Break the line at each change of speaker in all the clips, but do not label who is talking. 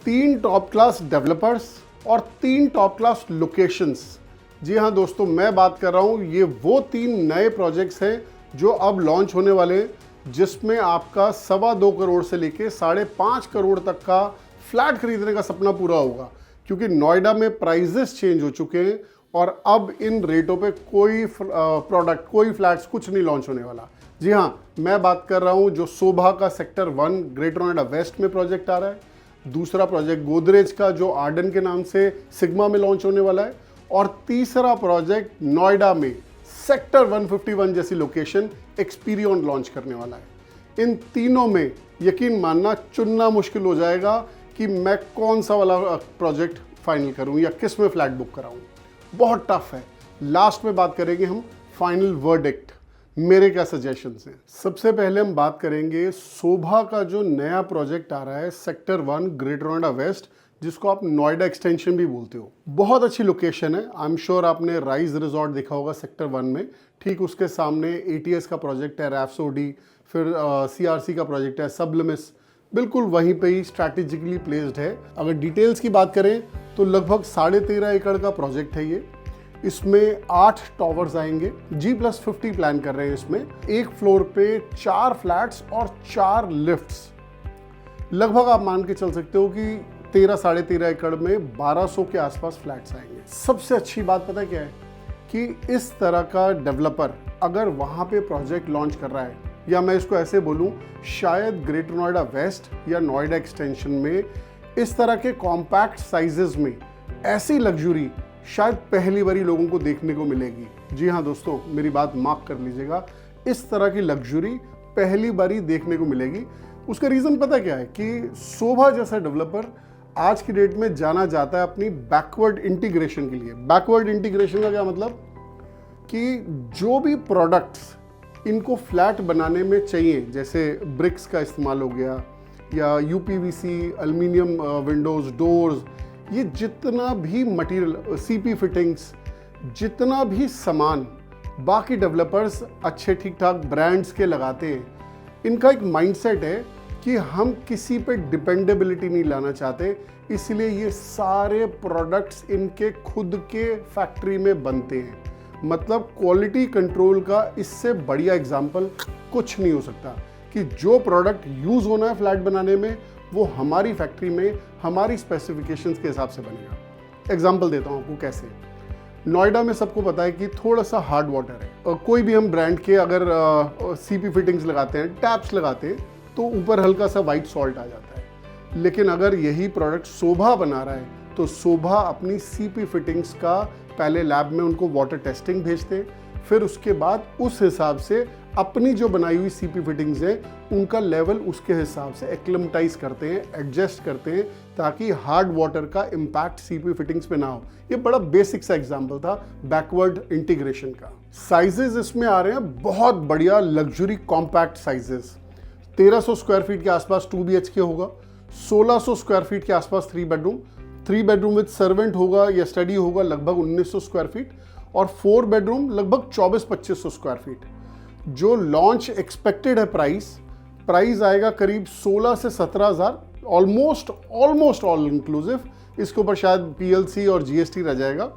3 top class developers और 3 top class locations. जी हाँ दोस्तों, मैं बात कर रहा हूँ, ये वो 3 नए प्रोजेक्ट्स हैं जो अब लॉन्च होने वाले हैं, जिसमें आपका 2.25 करोड़ से लेके 5.5 करोड़ तक का फ्लैट खरीदने का सपना पूरा होगा। क्योंकि नोएडा में प्राइजेस चेंज हो चुके हैं और अब इन रेटों पे कोई प्रोडक्ट, कोई फ्लैट्स, कुछ नहीं लॉन्च होने वाला। जी हाँ, मैं बात कर रहा हूँ जो शोभा का सेक्टर 1 ग्रेटर नोएडा वेस्ट में प्रोजेक्ट आ रहा है, दूसरा प्रोजेक्ट गोदरेज का जो आर्डन के नाम से सिग्मा में लॉन्च होने वाला है, और तीसरा प्रोजेक्ट नोएडा में सेक्टर 151 जैसी लोकेशन एक्सपीरियन लॉन्च करने वाला है। इन तीनों में यकीन मानना चुनना मुश्किल हो जाएगा कि मैं कौन सा वाला प्रोजेक्ट फाइनल करूं या किस में फ्लैट बुक कराऊं। बहुत टफ है। लास्ट में बात करेंगे हम फाइनल वर्डिक्ट, मेरे क्या सजेशंस हैं। सबसे पहले हम बात करेंगे शोभा का जो नया प्रोजेक्ट आ रहा है सेक्टर 1 ग्रेटर नोएडा वेस्ट, जिसको आप नोएडा एक्सटेंशन भी बोलते हो। बहुत अच्छी लोकेशन है। आई एम श्योर आपने राइज रिजॉर्ट देखा होगा सेक्टर 1 में। ठीक उसके सामने एटीएस का प्रोजेक्ट है, रैप्सोडी, फिर सीआरसी का प्रोजेक्ट है सबलिमिस, बिल्कुल वहीं पे ही स्ट्रैटेजिकली प्लेस्ड है। अगर डिटेल्स की बात करें तो लगभग 13.5 एकड़ का प्रोजेक्ट है ये। इसमें 8 टॉवर्स आएंगे, G+50 प्लान कर रहे हैं इसमें। एक फ्लोर पे 4 फ्लैट्स और 4 लिफ्ट्स। लगभग आप मान के चल सकते हो कि 13-13.5 एकड़ में 1200 के आसपास फ्लैट्स आएंगे। सबसे अच्छी बात पता है क्या है कि इस तरह का डेवलपर अगर वहाँ पे प्रोजेक्ट लॉन्च कर रहा है, या मैं इसको ऐसे बोलूँ, शायद ग्रेटर नोएडा वेस्ट या नोएडा एक्सटेंशन में इस तरह के कॉम्पैक्ट साइजेस में ऐसी लग्जरी शायद पहली बारी लोगों को देखने को मिलेगी। जी हाँ दोस्तों, मेरी बात मार्क कर लीजिएगा, इस तरह की लग्जरी पहली बारी देखने को मिलेगी। उसका रीज़न पता क्या है कि शोभा जैसा डेवलपर आज की डेट में जाना जाता है अपनी बैकवर्ड इंटीग्रेशन के लिए। बैकवर्ड इंटीग्रेशन का क्या मतलब कि जो भी प्रोडक्ट्स इनको फ्लैट बनाने में चाहिए, जैसे ब्रिक्स का इस्तेमाल हो गया या यूपीवीसी, एल्युमिनियम विंडोज़, डोर्स, ये जितना भी मटेरियल, सीपी फिटिंग्स, जितना भी सामान बाकी डेवलपर्स अच्छे ठीक ठाक ब्रांड्स के लगाते हैं, इनका एक माइंडसेट है कि हम किसी पे डिपेंडेबिलिटी नहीं लाना चाहते, इसलिए ये सारे प्रोडक्ट्स इनके खुद के फैक्ट्री में बनते हैं। मतलब क्वालिटी कंट्रोल का इससे बढ़िया एग्जाम्पल कुछ नहीं हो सकता कि जो प्रोडक्ट यूज़ होना है फ्लैट बनाने में वो हमारी फैक्ट्री में हमारी स्पेसिफिकेशंस के हिसाब से बनेगा। एग्जाम्पल देता हूँ आपको कैसे। नोएडा में सबको पता है कि थोड़ा सा हार्ड वाटर है। कोई भी हम ब्रांड के अगर सीपी फिटिंग्स लगाते हैं, टैप्स लगाते हैं, तो ऊपर हल्का सा वाइट सॉल्ट आ जाता है। लेकिन अगर यही प्रोडक्ट शोभा बना रहा है तो शोभा अपनी सीपी फिटिंग्स का पहले लैब में उनको वाटर टेस्टिंग भेजते हैं, फिर उसके बाद उस हिसाब से अपनी जो बनाई हुई सीपी फिटिंग्स है उनका लेवल उसके हिसाब से एक्लिमेटाइज करते हैं, एडजस्ट करते हैं, ताकि हार्ड वाटर का इम्पैक्ट सीपी फिटिंग्स पे ना हो। ये बड़ा बेसिक सा एग्जांपल था बैकवर्ड इंटीग्रेशन का। साइजेस इसमें आ रहे हैं बहुत बढ़िया luxury compact sizes. 1300 square feet के आसपास 2 BHK होगा, 1600 स्क्वायर फीट के आसपास 3 बेडरूम विद सर्वेंट होगा या स्टडी होगा लगभग 1900 स्क्वायर फीट, और 4 बेडरूम लगभग 2400-2500 स्क्वायर फीट। जो लॉन्च एक्सपेक्टेड है प्राइस आएगा करीब 16 से 17,000, ऑलमोस्ट ऑल इंक्लूसिव। इसके ऊपर शायद PLC और GST रह जाएगा।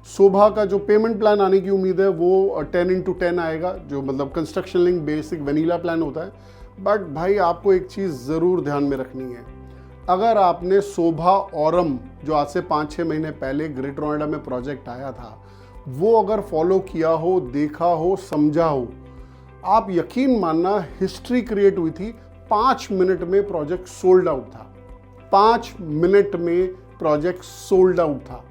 शोभा का जो पेमेंट प्लान आने की उम्मीद है वो 10x10 आएगा, जो मतलब construction link basic vanilla plan होता है। बट भाई आपको एक चीज़ ज़रूर ध्यान में रखनी है, अगर आपने शोभा औरम जो आज से 5-6 महीने पहले ग्रेटर नोएडा में प्रोजेक्ट आया था, वो अगर फॉलो किया हो, देखा हो, समझा हो, आप यकीन मानना हिस्ट्री क्रिएट हुई थी। 5 मिनट में प्रोजेक्ट सोल्ड आउट था। 5 मिनट में प्रोजेक्ट सोल्ड आउट था।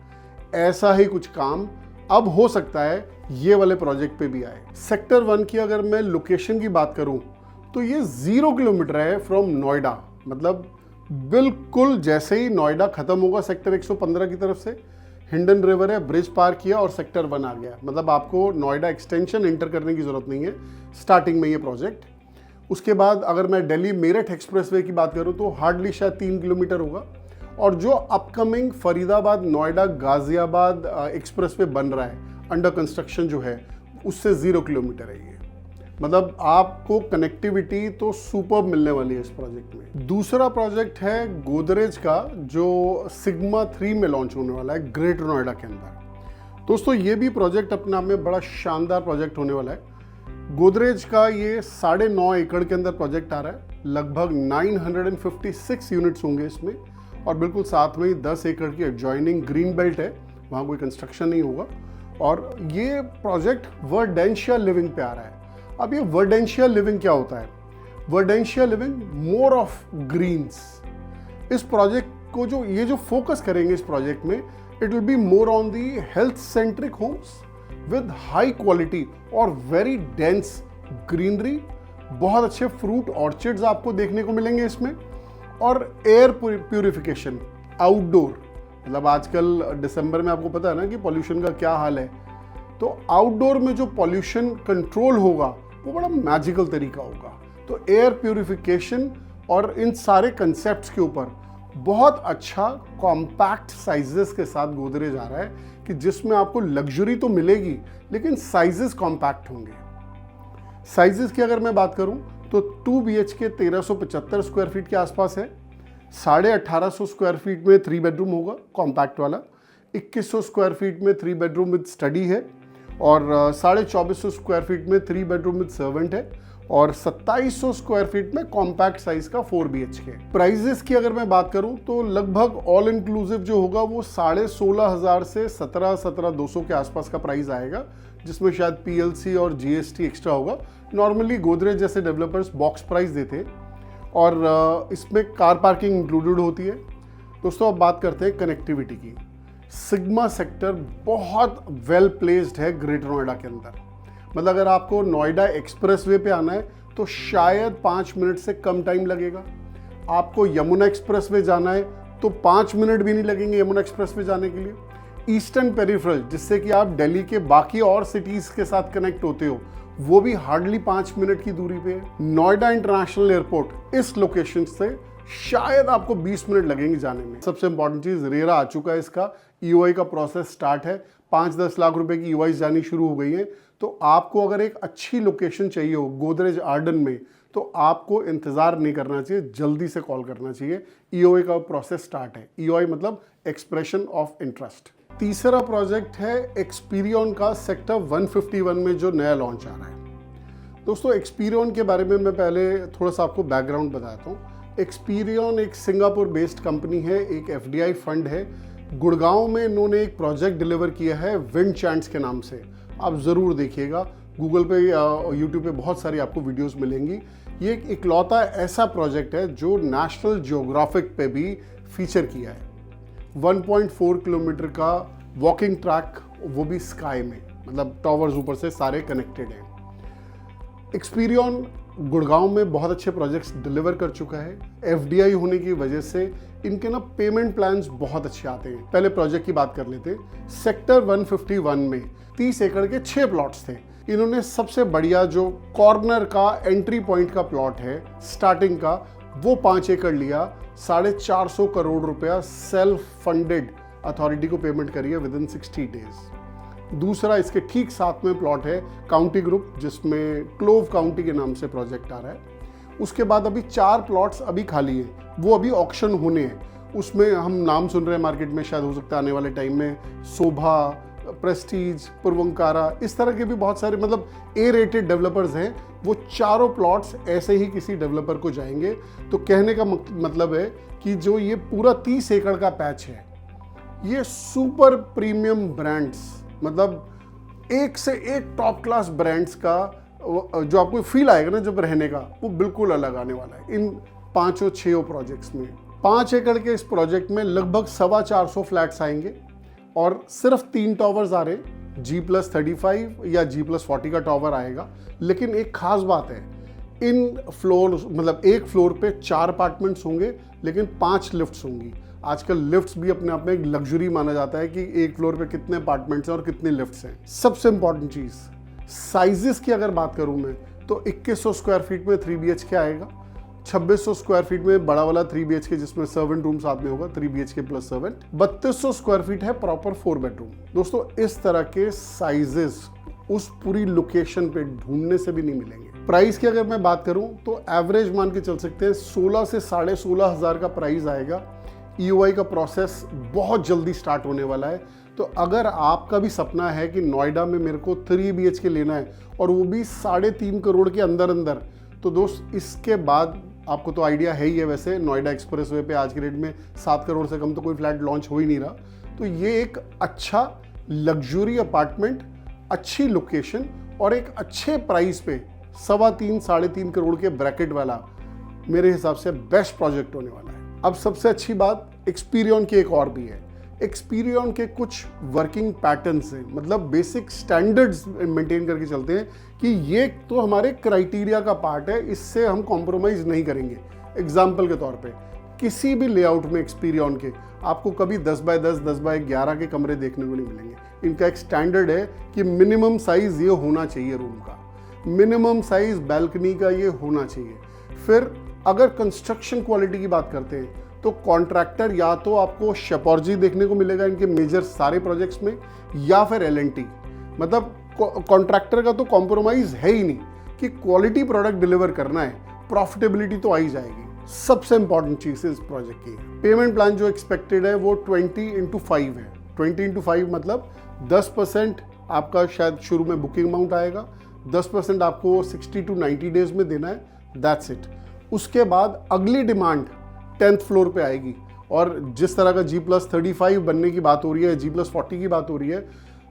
ऐसा ही कुछ काम अब हो सकता है ये वाले प्रोजेक्ट पे भी आए। सेक्टर 1 की अगर मैं लोकेशन की बात करूं तो ये 0 किलोमीटर है फ्रॉम नोएडा। मतलब बिल्कुल जैसे ही नोएडा खत्म होगा सेक्टर 115 की तरफ से, हिंडन रिवर है, ब्रिज पार किया और सेक्टर 1 आ गया। मतलब आपको नोएडा एक्सटेंशन एंटर करने की जरूरत नहीं है स्टार्टिंग में ये प्रोजेक्ट। उसके बाद अगर मैं दिल्ली मेरठ एक्सप्रेसवे की बात करूं तो हार्डली शायद 3 किलोमीटर होगा, और जो अपकमिंग फरीदाबाद नोएडा गाजियाबाद एक्सप्रेसवे बन रहा है, अंडर कंस्ट्रक्शन जो है, उससे 0 किलोमीटर है ये। मतलब आपको कनेक्टिविटी तो सुपर मिलने वाली है इस प्रोजेक्ट में। दूसरा प्रोजेक्ट है गोदरेज का, जो सिग्मा 3 में लॉन्च होने वाला है ग्रेटर नोएडा के अंदर। दोस्तों ये भी प्रोजेक्ट अपने आप में बड़ा शानदार प्रोजेक्ट होने वाला है। गोदरेज का ये 9.5 एकड़ के अंदर प्रोजेक्ट आ रहा है। लगभग 956 यूनिट्स होंगे इसमें, और बिल्कुल साथ में ही 10 एकड़ की एडजॉइनिंग ग्रीन बेल्ट है, वहाँ कोई कंस्ट्रक्शन नहीं होगा। और ये प्रोजेक्ट वर्डेंशियल लिविंग पे आ रहा है। अब ये वर्डेंशियल लिविंग क्या होता है? वर्डेंशियल लिविंग, मोर ऑफ ग्रीन्स। इस प्रोजेक्ट को जो फोकस करेंगे इस प्रोजेक्ट में, it will be more on the health centric homes with high quality और वेरी डेंस ग्रीनरी। बहुत अच्छे फ्रूट ऑर्चिड्स आपको देखने को मिलेंगे इसमें, और एयर प्यूरिफिकेशन आउटडोर। मतलब आजकल दिसंबर में आपको पता है ना कि पॉल्यूशन का क्या हाल है, तो आउटडोर में जो पॉल्यूशन कंट्रोल होगा वो बड़ा मैजिकल तरीका होगा। तो एयर प्यूरिफिकेशन और इन सारे कंसेप्ट्स के ऊपर बहुत अच्छा कॉम्पैक्ट साइजेस के साथ गोदरेज आ रहा है, कि जिसमें आपको लग्जरी तो मिलेगी लेकिन साइजेस कॉम्पैक्ट होंगे। साइजेस की अगर मैं बात करूं तो 2 BHK 1375 स्क्वायर फीट के आसपास है। 1850 स्क्वायर फीट में 3 बेडरूम होगा कॉम्पैक्ट वाला। 2100 स्क्वायर फीट में 3 बेडरूम विद स्टडी है, और 2450 स्क्वायर फीट में 3 बेडरूम विद सर्वेंट है, और 2700 स्क्वायर फीट में कॉम्पैक्ट साइज का 4 BHK। प्राइजेस की अगर मैं बात करूं तो लगभग ऑल इंक्लूसिव जो होगा वो 16,500 से 17,200 के आसपास का प्राइस आएगा, जिसमें शायद PLC और GST एक्स्ट्रा होगा। नॉर्मली गोदरेज जैसे डेवलपर्स बॉक्स प्राइस देते हैं, और इसमें कार पार्किंग इंक्लूडेड होती है। दोस्तों अब बात करते हैं कनेक्टिविटी की। सिग्मा सेक्टर बहुत वेल प्लेस्ड है ग्रेटर नोएडा के अंदर। मतलब अगर आपको नोएडा एक्सप्रेसवे पे आना है तो शायद 5 मिनट से कम टाइम लगेगा। आपको यमुना एक्सप्रेसवे जाना है तो 5 मिनट भी नहीं लगेंगे यमुना एक्सप्रेसवे जाने के लिए। ईस्टर्न पेरिफेरल, जिससे कि आप दिल्ली के बाकी और सिटीज के साथ कनेक्ट होते हो, वो भी हार्डली 5 मिनट की दूरी पे है। नोएडा इंटरनेशनल एयरपोर्ट इस लोकेशन से शायद आपको 20 मिनट लगेंगे जाने में। सबसे इंपॉर्टेंट चीज, रेरा आ चुका है, इसका EOI का प्रोसेस स्टार्ट है। 5-10 लाख रुपए की EOI जानी शुरू हो गई है। तो आपको अगर एक अच्छी लोकेशन चाहिए हो गोदरेज आर्डन में, तो आपको इंतजार नहीं करना चाहिए, जल्दी से कॉल करना चाहिए। EOI का प्रोसेस स्टार्ट है। EOI मतलब एक्सप्रेशन ऑफ इंटरेस्ट। तीसरा प्रोजेक्ट है एक्सपीरियन का सेक्टर 151 में जो नया लॉन्च आ रहा है। दोस्तों एक्सपीरियन के बारे में मैं पहले थोड़ा सा आपको बैकग्राउंड बताता हूँ। एक्सपीरियन एक सिंगापुर बेस्ड कंपनी है, एक FDI फंड है। गुड़गांव में इन्होंने एक प्रोजेक्ट डिलीवर किया है विंड चैंट्स के नाम से। आप ज़रूर देखिएगा, गूगल पे या यूट्यूब पे बहुत सारी आपको वीडियोस मिलेंगी। ये एक इकलौता ऐसा प्रोजेक्ट है जो नेशनल जियोग्राफिक पे भी फीचर किया है। 1.4 किलोमीटर का वॉकिंग ट्रैक, वो भी स्काई में, मतलब टावर्स ऊपर से सारे कनेक्टेड हैं। एक्सपीरियन गुड़गांव में बहुत अच्छे प्रोजेक्ट्स डिलीवर कर चुका है। FDI होने की वजह से इनके ना पेमेंट प्लान्स बहुत अच्छे आते हैं। पहले प्रोजेक्ट की बात कर लेते हैं। सेक्टर 151 में 30 एकड़ के 6 प्लॉट्स थे। इन्होंने सबसे बढ़िया जो कॉर्नर का एंट्री पॉइंट का प्लॉट है स्टार्टिंग का, वो 5 एकड़ लिया। 450 करोड़ रुपया सेल्फ फंडेड अथॉरिटी को पेमेंट करी है विद इन 60 डेज। दूसरा इसके ठीक साथ में प्लॉट है काउंटी ग्रुप, जिसमें क्लोव काउंटी के नाम से प्रोजेक्ट आ रहा है। उसके बाद अभी 4 प्लॉट्स अभी खाली हैं, वो अभी ऑक्शन होने हैं। उसमें हम नाम सुन रहे हैं मार्केट में, शायद हो सकता है आने वाले टाइम में शोभा, प्रेस्टीज, पूर्वंकारा, इस तरह के भी बहुत सारे मतलब A रेटेड डेवलपर्स हैं। वो चारों प्लॉट्स ऐसे ही किसी डेवलपर को जाएंगे। तो कहने का मतलब है कि जो ये पूरा 30 एकड़ का पैच है, ये सुपर प्रीमियम ब्रांड्स, मतलब एक से एक टॉप क्लास ब्रांड्स का जो आपको फील आएगा ना जब रहने का, वो बिल्कुल अलग आने वाला है इन 5-6 प्रोजेक्ट्स में। 5 एकड़ के इस प्रोजेक्ट में लगभग 425 फ्लैट्स आएंगे, और सिर्फ 3 टावर्स आ रहे, G+35 या G+40 का टावर आएगा। लेकिन एक खास बात है, इन फ्लोर मतलब एक फ्लोर पे 4 अपार्टमेंट्स होंगे, लेकिन 5 लिफ्ट्स होंगी। आजकल लिफ्ट्स भी अपने आप में एक लग्जरी माना जाता है कि एक फ्लोर पे कितने अपार्टमेंट्स हैं और कितने लिफ्ट्स हैं। सबसे इंपॉर्टेंट चीज़, साइजेस की अगर बात करूं मैं तो 2100 स्क्वायर फीट में 3 BHK आएगा। 2600 स्क्वायर फीट में बड़ा वाला 3 BHK जिसमें सर्वेंट रूम साथ में होगा, 3 BHK plus servant. 3200 square feet है प्रॉपर 4 बेडरूम। दोस्तों इस तरह के साइजेस उस पूरी लोकेशन पे ढूंढने से भी नहीं मिलेंगे। प्राइस की अगर मैं बात करूं तो एवरेज मान के चल सकते हैं 16 से 16,500 का प्राइस आएगा। EOI का प्रोसेस बहुत जल्दी स्टार्ट होने वाला है। तो अगर आपका भी सपना है कि नोएडा में मेरे को 3 BHK लेना है और वो भी 3.5 करोड़ के अंदर अंदर, तो दोस्त इसके बाद आपको तो आइडिया है ही है, वैसे नोएडा एक्सप्रेसवे पे आज के रेट में 7 करोड़ से कम तो कोई फ्लैट लॉन्च हो ही नहीं रहा। तो ये एक अच्छा लग्जरी अपार्टमेंट, अच्छी लोकेशन और एक अच्छे प्राइस पे 3.25 3.5 करोड़ के ब्रैकेट वाला मेरे हिसाब से बेस्ट प्रोजेक्ट होने वाला है। अब सबसे अच्छी बात एक्सपीरियन की एक और भी है। एक्सपीरियन के कुछ वर्किंग पैटर्न्स हैं, मतलब बेसिक स्टैंडर्ड्स मेंटेन करके चलते हैं कि ये तो हमारे क्राइटेरिया का पार्ट है, इससे हम कॉम्प्रोमाइज़ नहीं करेंगे। एग्जाम्पल के तौर पे किसी भी लेआउट में एक्सपीरियन के आपको कभी 10 बाय 10 10 बाय 11 के कमरे देखने को नहीं मिलेंगे। इनका एक स्टैंडर्ड है कि मिनिमम साइज ये होना चाहिए रूम का, मिनिमम साइज बैल्कनी का ये होना चाहिए। फिर अगर कंस्ट्रक्शन क्वालिटी की बात करते हैं तो कॉन्ट्रैक्टर या तो आपको शेपोर्जी देखने को मिलेगा इनके मेजर सारे प्रोजेक्ट्स में, या फिर L&T। मतलब कॉन्ट्रैक्टर का तो कॉम्प्रोमाइज है ही नहीं कि क्वालिटी प्रोडक्ट डिलीवर करना है, प्रॉफिटेबिलिटी तो आ ही जाएगी। सबसे इंपॉर्टेंट चीज इस प्रोजेक्ट की पेमेंट प्लान जो एक्सपेक्टेड है वो 20x5 है। 20x5 मतलब 10% आपका शायद शुरू में बुकिंग अमाउंट आएगा, 10% आपको 60 to 90 डेज में देना है, दैट्स इट। उसके बाद अगली डिमांड 10th फ्लोर पे आएगी। और जिस तरह का G+35 बनने की बात हो रही है, G+40 की बात हो रही है,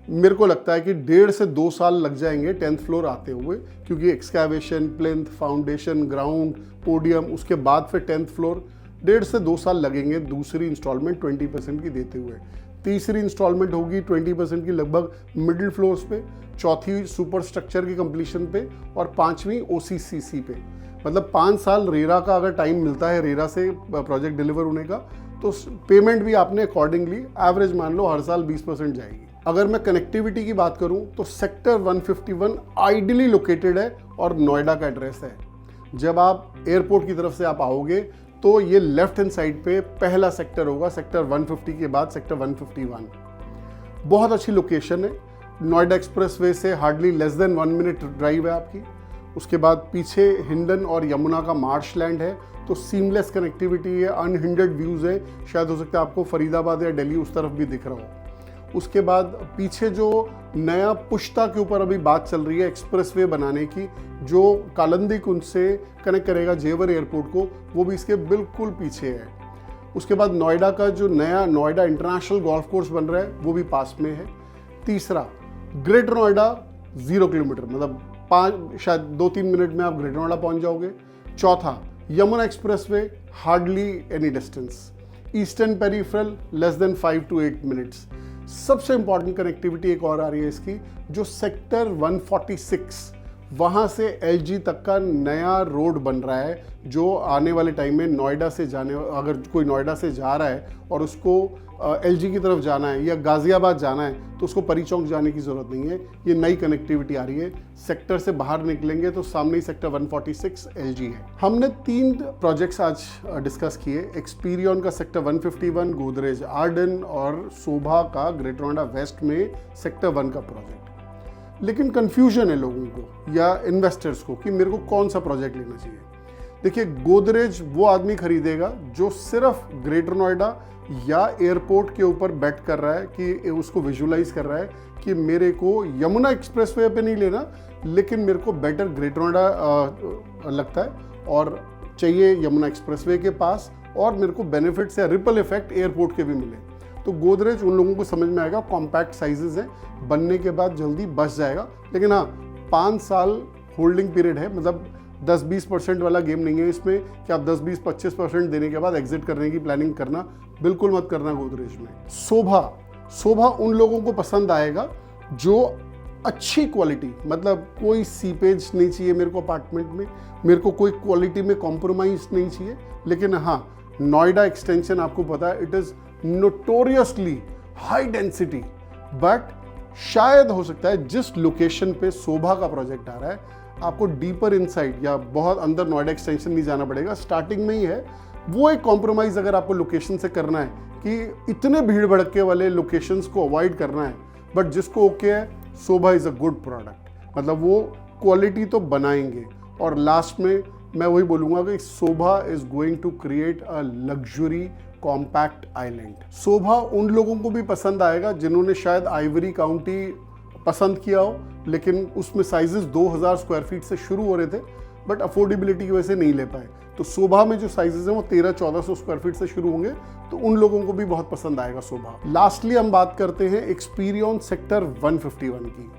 मेरे को लगता है कि 1.5 से 2 साल लग जाएंगे 10th फ्लोर आते हुए, क्योंकि excavation, plinth, foundation, ground, podium, उसके बाद फिर 10th फ्लोर। 1.5 से 2 साल लगेंगे दूसरी इंस्टॉलमेंट 20% की देते हुए। तीसरी इंस्टॉलमेंट होगी 20% की लगभग मिडिल फ्लोर्स पे, चौथी सुपर स्ट्रक्चर की कंप्लीशन पे और 5वीं OCCC पे। मतलब 5 साल रेरा का अगर टाइम मिलता है रेरा से प्रोजेक्ट डिलीवर होने का, तो पेमेंट भी आपने अकॉर्डिंगली एवरेज मान लो हर साल 20% जाएगी। अगर मैं कनेक्टिविटी की बात करूं तो सेक्टर 151 आइडियली लोकेटेड है और नोएडा का एड्रेस है। जब आप एयरपोर्ट की तरफ से आप आओगे तो ये लेफ्ट हैंड साइड पे पहला सेक्टर होगा, सेक्टर 150 के बाद सेक्टर 151। बहुत अच्छी लोकेशन है, नोएडा एक्सप्रेसवे से hardly less than 1 minute drive है आपकी। उसके बाद पीछे हिंडन और यमुना का मार्श लैंड है, तो सीमलेस कनेक्टिविटी है, अनहिंडर्ड व्यूज़ है। शायद हो सकता है आपको फरीदाबाद या दिल्ली उस तरफ भी दिख रहा हो। उसके बाद पीछे जो नया पुश्ता के ऊपर अभी बात चल रही है एक्सप्रेसवे बनाने की, जो कालंदी कुंज से कनेक्ट करेगा जेवर एयरपोर्ट को, वो भी इसके बिल्कुल पीछे है। उसके बाद नोएडा का जो नया नोएडा इंटरनेशनल गोल्फ कोर्स बन रहा है वो भी पास में है। तीसरा, ग्रेटर नोएडा 0 किलोमीटर, मतलब शायद 2-3 मिनट में आप ग्रेटर नोएडा पहुंच जाओगे। चौथा, Yamuna expressway hardly any distance. Eastern peripheral less than 5 to 8 minutes. सबसे इंपॉर्टेंट कनेक्टिविटी एक और आ रही है इसकी, जो सेक्टर 146 वहाँ से LG तक का नया रोड बन रहा है, जो आने वाले टाइम में नोएडा से जाने, अगर कोई नोएडा से जा रहा है और उसको LG की तरफ जाना है या गाजियाबाद जाना है तो उसको परी चौक जाने की ज़रूरत नहीं है। ये नई कनेक्टिविटी आ रही है। सेक्टर से बाहर निकलेंगे तो सामने ही सेक्टर 146 LG है। हमने 3 प्रोजेक्ट्स आज डिस्कस किए, एक्सपीरियन का सेक्टर 151, गोदरेज आर्डन और शोभा का ग्रेटर नोएडा वेस्ट में सेक्टर 1 का प्रोजेक्ट। लेकिन कन्फ्यूजन है लोगों को या इन्वेस्टर्स को कि मेरे को कौन सा प्रोजेक्ट लेना चाहिए। देखिए, गोदरेज वो आदमी खरीदेगा जो सिर्फ ग्रेटर नोएडा या एयरपोर्ट के ऊपर बेट कर रहा है, कि उसको विजुलाइज कर रहा है कि मेरे को यमुना एक्सप्रेसवे पे नहीं लेना, लेकिन मेरे को बेटर ग्रेटर नोएडा लगता है और चाहिए यमुना एक्सप्रेसवे के पास, और मेरे को बेनिफिट्स या रिपल इफेक्ट एयरपोर्ट के भी मिले। तो गोदरेज उन लोगों को समझ में आएगा, कॉम्पैक्ट साइजेस हैं, बनने के बाद जल्दी बस जाएगा। लेकिन हाँ, 5 साल होल्डिंग पीरियड है, मतलब 10-20% वाला गेम नहीं है इसमें कि आप 10-20-25% देने के बाद एग्जिट करने की प्लानिंग करना बिल्कुल मत करना गोदरेज में। शोभा उन लोगों को पसंद आएगा जो अच्छी क्वालिटी, मतलब कोई सीपेज नहीं चाहिए मेरे को अपार्टमेंट में, मेरे को कोई क्वालिटी में कॉम्प्रोमाइज नहीं चाहिए। लेकिन हाँ, नोएडा एक्सटेंशन आपको पता है it is notoriously high density, but शायद हो सकता है जिस लोकेशन पे शोभा का प्रोजेक्ट आ रहा है आपको डीपर इनसाइड या बहुत अंदर नोएडा एक्सटेंशन नहीं जाना पड़ेगा, स्टार्टिंग में ही है। वो एक कॉम्प्रोमाइज़ अगर आपको लोकेशन से करना है कि इतने भीड़ भड़के वाले लोकेशंस को अवॉइड करना है, बट जिसको ओके है शोभा इज़ अ गुड प्रोडक्ट, मतलब वो क्वालिटी तो बनाएंगे। और लास्ट में मैं वही बोलूँगा कि Sobha is going to create a luxury compact island. Sobha उन लोगों को भी पसंद आएगा जिन्होंने शायद आइवरी काउंटी पसंद किया हो, लेकिन उसमें साइजेस 2000 स्क्वायर फीट से शुरू हो रहे थे, बट अफोर्डेबिलिटी की वजह से नहीं ले पाए। तो शोभा में जो साइजेस हैं वो 1300-1400 स्क्वायर फीट से शुरू होंगे, तो उन लोगों को भी बहुत पसंद आएगा शोभा। लास्टली हम बात करते हैं एक्सपीरियन सेक्टर 151 की।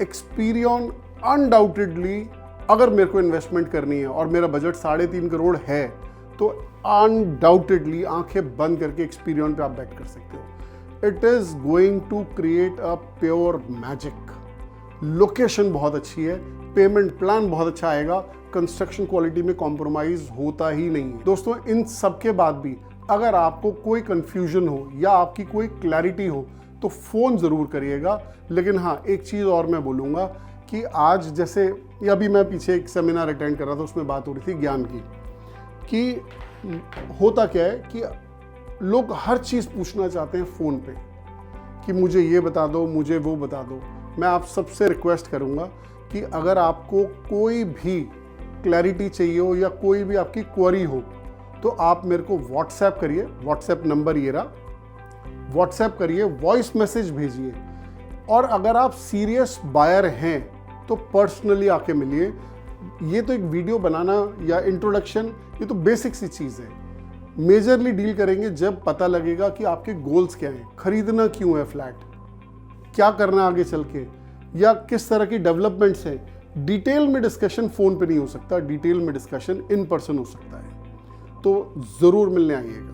एक्सपीरियन अनडाउटेडली, अगर मेरे को इन्वेस्टमेंट करनी है और मेरा बजट 3.5 करोड़ है, तो अनडाउटेडली आंखें बंद करके एक्सपीरियन पे आप बैट कर सकते हो। It is going to create a pure magic. Location बहुत अच्छी है, पेमेंट प्लान बहुत अच्छा आएगा, कंस्ट्रक्शन क्वालिटी में कॉम्प्रोमाइज़ होता ही नहीं है। दोस्तों, इन सब के बाद भी अगर आपको कोई कन्फ्यूजन हो या आपकी कोई क्लैरिटी हो तो फ़ोन ज़रूर करिएगा। लेकिन हाँ, एक चीज़ और मैं बोलूँगा कि आज जैसे अभी मैं पीछे एक सेमिनार अटेंड कर रहा था, उसमें बात हो रही थी ज्ञान की, कि होता क्या है कि लोग हर चीज़ पूछना चाहते हैं फ़ोन पे कि मुझे ये बता दो, मुझे वो बता दो। मैं आप सबसे रिक्वेस्ट करूँगा कि अगर आपको कोई भी क्लैरिटी चाहिए हो या कोई भी आपकी क्वेरी हो, तो आप मेरे को व्हाट्सएप करिए। व्हाट्सएप नंबर ये रहा, व्हाट्सएप करिए, वॉइस मैसेज भेजिए। और अगर आप सीरियस बायर हैं तो पर्सनली आके मिलिए। ये तो एक वीडियो बनाना या इंट्रोडक्शन, ये तो बेसिक सी चीज़ है। मेजरली डील करेंगे जब पता लगेगा कि आपके गोल्स क्या हैं, खरीदना क्यों है फ्लैट, क्या करना आगे चल के, या किस तरह की डेवलपमेंट्स हैं। डिटेल में डिस्कशन फ़ोन पे नहीं हो सकता, डिटेल में डिस्कशन इन पर्सन हो सकता है। तो ज़रूर मिलने आइएगा।